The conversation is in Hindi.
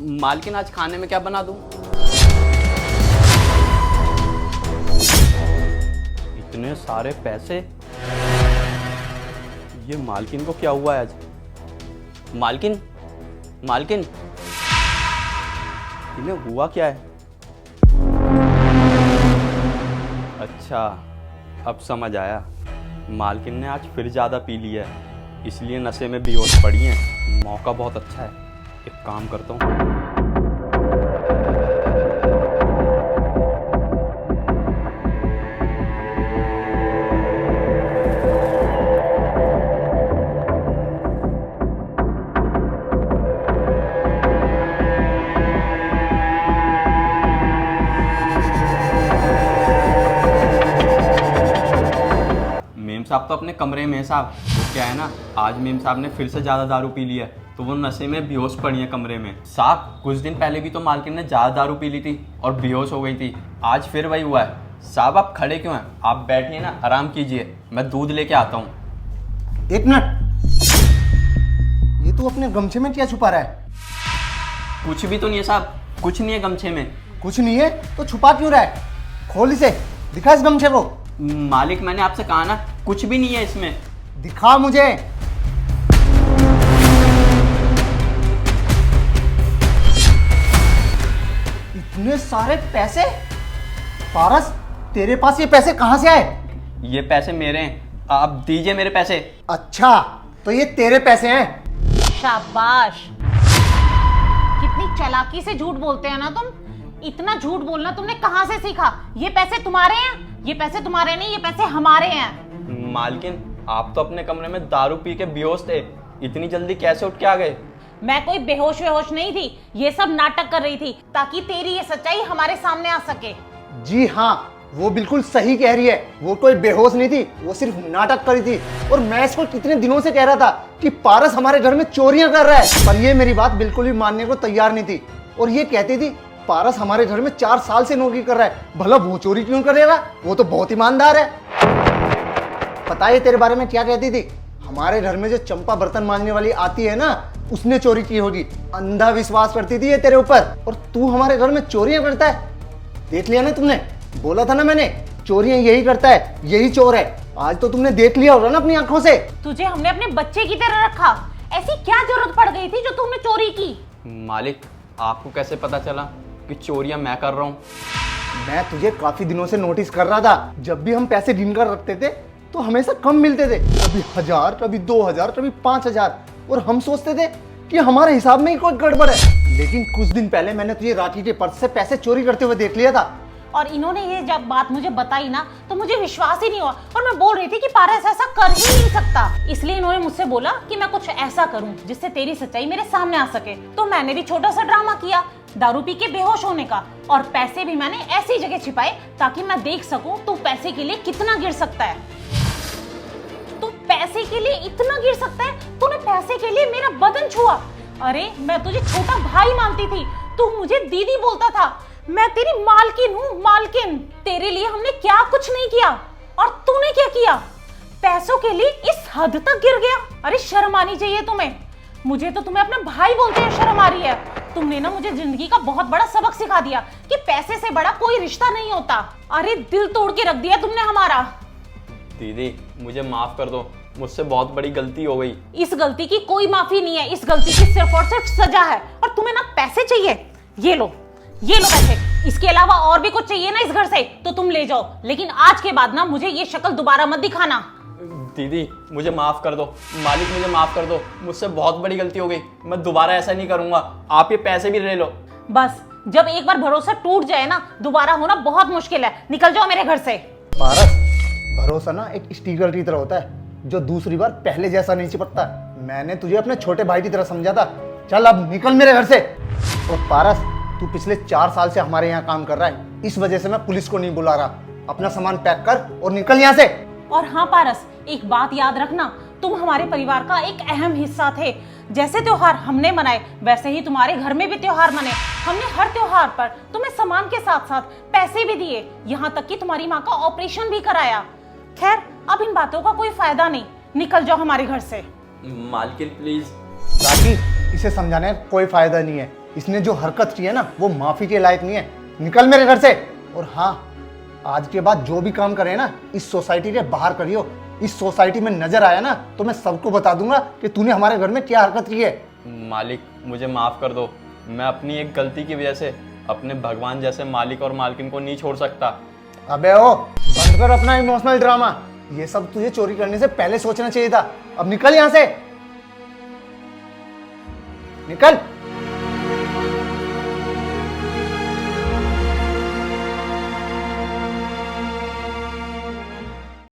मालकिन आज खाने में क्या बना दूं? इतने सारे पैसे, ये मालकिन को क्या हुआ है आज? मालकिन, मालकिन, इन्हें हुआ क्या है? अच्छा, अब समझ आया। मालकिन ने आज फिर ज़्यादा पी लिया है, इसलिए नशे में बेहोश पड़ी हैं। मौका बहुत अच्छा है, एक काम करता हूँ। मेम साहब तो अपने कमरे में है साहब। वो क्या है ना, आज मेम साहब ने फिर से ज़्यादा दारू पी लिया है, तो वो नशे में बेहोश पड़ी है कमरे में। साहब, कुछ दिन पहले भी तो मालकिन ने ज़्यादा दारू पी ली थी और बेहोश हो गई थी। आज फिर वही हुआ है। साहब, आप खड़े क्यों हैं? आप बैठिए ना, आराम कीजिए, मैं दूध लेके आता हूँ। एक मिनट, ये तू अपने गमछे में क्या छुपा रहा है? कुछ भी तो नहीं है साहब, कुछ नहीं है गमछे में। कुछ नहीं है तो छुपा क्यों रहा है? खोल इसे, दिखा इस गमछे को। मालिक, मैंने आपसे कहा ना, कुछ भी नहीं है इसमें। दिखा मुझे। इतने सारे पैसे? पारस, तेरे पास ये पैसे कहां से आए? ये पैसे मेरे हैं, आप दीजिए मेरे पैसे। अच्छा, तो ये तेरे पैसे हैं? शाबाश, कितनी चालाकी से झूठ बोलते हैं ना तुम। इतना झूठ बोलना तुमने कहां से सीखा? ये पैसे तुम्हारे हैं? ये पैसे तुम्हारे नहीं, ये पैसे हमारे हैं। मालकिन, आप तो अपने कमरे में दारू पी के बेहोश थे, इतनी जल्दी कैसे उठ के आ गए? मैं कोई बेहोश वेहोश नहीं थी, ये सब नाटक कर रही थी ताकि तेरी ये सच्चाई हमारे सामने आ सके। जी हाँ, वो बिल्कुल सही कह रही है। वो कोई बेहोश नहीं थी, वो सिर्फ नाटक करी थी। और मैं इसको कितने दिनों से कह रहा था कि पारस हमारे घर में चोरियां कर रहा है, पर ये मेरी बात बिल्कुल भी मानने को तैयार नहीं थी। और ये कहती थी पारस हमारे घर में 4 साल से नौकरी कर रहा है, भला वो चोरी क्यों करेगा? वो तो बहुत ईमानदार है। पता है तेरे बारे में क्या कहती थी? हमारे घर में जो चंपा बर्तन मांजने वाली आती है ना, उसने चोरी की होगी। अंधा विश्वास करती थी ये तेरे ऊपर, और तू हमारे घर में चोरियां करता है। देख लिया ना तुमने, बोला था ना मैंने, चोरियां यही करता है, यही चोर है। आज तो तुमने देख लिया होगा ना अपनी आंखों से। तुझे हमने अपने बच्चे की तरह रखा, ऐसी क्या जरूरत पड़ गई थी जो तुमने चोरी की? मालिक, आपको कैसे पता चला कि चोरियां मैं कर रहा हूँ? मैं तुझे काफी दिनों से नोटिस कर रहा था। जब भी हम पैसे गिन कर रखते थे तो हमेशा कम मिलते थे, कभी 1000, कभी 2000, कभी 5000, और हम सोचते थे कि हमारे हिसाब में ही कोई गड़बड़ है। लेकिन कुछ दिन पहले मैंने तुझे राखी के पर्स से पैसे चोरी करते हुए देख लिया था। और इन्होंने ये जब बात मुझे बताई ना, तो मुझे विश्वास ही नहीं हुआ, और मैं बोल रही थी कि पारस ऐसा कर ही नहीं सकता। इसलिए इन्होंने मुझसे बोला कि मैं कुछ ऐसा करूं जिससे तेरी सच्चाई मेरे सामने आ सके। तो मैंने भी छोटा सा ड्रामा किया, दारू पी के बेहोश होने का, और पैसे भी मैंने ऐसी जगह छिपाए ताकि मैं देख सकूं तू पैसे के लिए कितना गिर सकता है। तू पैसे के लिए इतना गिर सकता है? तूने पैसे के लिए मेरा बदन छुआ। अरे, मैं तुझे छोटा भाई मानती थी, तू मुझे दीदी बोलता था। मैं तेरी मालकिन हूँ, मालकिन। तेरे लिए हमने क्या कुछ नहीं किया, और तूने क्या किया? पैसों के लिए इस हद तक गिर गया। अरे, शर्म आनी चाहिए तुम्हें। मुझे तो तुम्हें अपना भाई बोलते हैं शर्म आ रही है। तुमने ना मुझे जिंदगी का बहुत बड़ा सबक सिखा दिया कि पैसे से बड़ा कोई रिश्ता नहीं होता। अरे, दिल तोड़ के रख दिया तुमने हमारा। दीदी, मुझे माफ कर दो, मुझसे बहुत बड़ी गलती हो गई। इस गलती की कोई माफी नहीं है, इस गलती की सिर्फ और सिर्फ सजा है। और तुम्हें ना पैसे चाहिए, ये लो, ये लो पैसे। इसके अलावा और भी कुछ चाहिए ना इस घर से तो तुम ले जाओ, लेकिन आज के बाद ना मुझे ये शक्ल दोबारा मत दिखाना। दीदी, मुझे माफ कर दो। मालिक, मुझे माफ कर दो, मुझसे बहुत बड़ी गलती हो गई, मैं दोबारा ऐसा नहीं करूंगा। आप ये पैसे भी ले लो। बस, जब एक बार भरोसा टूट जाए ना, दोबारा होना बहुत मुश्किल है। निकल जाओ मेरे घर से। पारस, भरोसा ना एक स्टीकर की तरह होता है, जो दूसरी बार पहले जैसा नहीं चिपकता। मैंने तुझे अपने छोटे भाई की तरह समझा था। चल अब निकल मेरे घर से। और पारस, तू पिछले 4 साल से हमारे यहाँ काम कर रहा है, इस वजह से मैं पुलिस को नहीं बुला रहा। अपना सामान पैक कर और निकल यहाँ से। और हाँ पारस, एक बात याद रखना, तुम हमारे परिवार का एक अहम हिस्सा थे। जैसे त्योहार हमने मनाए, वैसे ही तुम्हारे घर में भी त्योहार मने। हमने हर त्योहार पर तुम्हें सामान के साथ साथ पैसे भी दिए, यहाँ तक कि तुम्हारी माँ का ऑपरेशन भी कराया। खैर, अब इन बातों का कोई फायदा नहीं, निकल जाओ हमारे घर से। मालकिन प्लीज। राखी, इसे समझाने का कोई फायदा नहीं है। इसने जो हरकत की है ना वो माफी के लायक नहीं है। निकल मेरे घर से। और हाँ, आज के बाद जो भी काम करे ना इस सोसाइटी के बाहर करियो। इस सोसाइटी में नजर आया ना तो मैं सबको बता दूंगा कि तूने हमारे घर में क्या हरकत की है। मालिक मुझे माफ़ कर दो, मैं अपनी एक गलती की वजह से अपने भगवान जैसे मालिक और मालकिन को नहीं छोड़ सकता। अबे ओ, बंद कर अपना इमोशनल ड्रामा। ये सब तुझे चोरी करने से पहले सोचना चाहिए था। अब निकल यहाँ से, निकल।